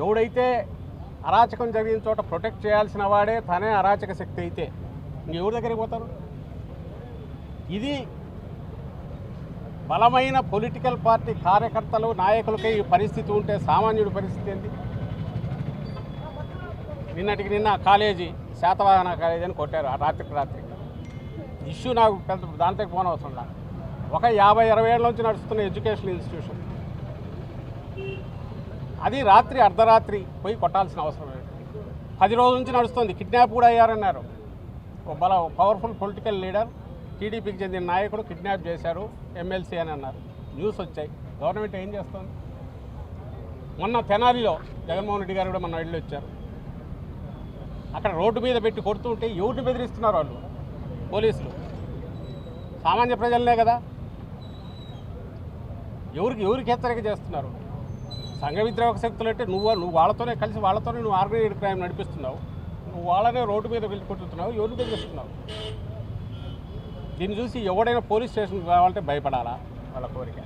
ఎవడైతే అరాచకం జరిగిన చోట ప్రొటెక్ట్ చేయాల్సిన వాడే తనే అరాచక శక్తి అయితే ఇంకెవరి దగ్గరికి పోతారు? ఇది బలమైన పొలిటికల్ పార్టీ కార్యకర్తలు నాయకులకే ఈ పరిస్థితి ఉంటే సామాన్యుడి పరిస్థితి ఏంటి? నిన్నటికి నిన్న కాలేజీ శాతవాహన కాలేజీ అని కొట్టారు ఆ రాత్రి ఇష్యూ నాకు పెద్ద దాంట్లోకి పోనవసరం నాకు. ఒక 50-60 ఏళ్ళ నుంచి నడుస్తున్న ఎడ్యుకేషనల్ ఇన్స్టిట్యూషన్ అది రాత్రి అర్ధరాత్రి పోయి కొట్టాల్సిన అవసరం లేదు. 10 రోజుల నుంచి నడుస్తుంది. కిడ్నాప్ కూడా అయ్యారన్నారు. ఒక పవర్ఫుల్ పొలిటికల్ లీడర్ టీడీపీకి చెందిన నాయకుడు కిడ్నాప్ చేశారు ఎమ్మెల్సీ అని అన్నారు. న్యూస్ వచ్చాయి. గవర్నమెంట్ ఏం చేస్తుంది? మొన్న తెనాలిలో జగన్మోహన్ రెడ్డి గారు కూడా మొన్న వెళ్ళి వచ్చారు. అక్కడ రోడ్డు మీద పెట్టి కొడుతుంటే ఎవరిని బెదిరిస్తున్నారు వాళ్ళు? పోలీసులు. సామాన్య ప్రజలనే కదా. ఎవరికి హెచ్చరిక చేస్తున్నారు? సంఘ విద్రోహక శక్తులు అంటే నువ్వు వాళ్ళతోనే కలిసి వాళ్ళతోనే నువ్వు ఆర్గనైజ్డ్ క్రైమ్ నడిపిస్తున్నావు. నువ్వు వాళ్ళనే రోడ్డు మీద వెళ్ళి కొట్టుతున్నావు. ఎవరిని బెదిరిస్తున్నావు? దీన్ని చూసి ఎవడైనా పోలీస్ స్టేషన్కి రావాలంటే భయపడాలా? వాళ్ళ కోరిక.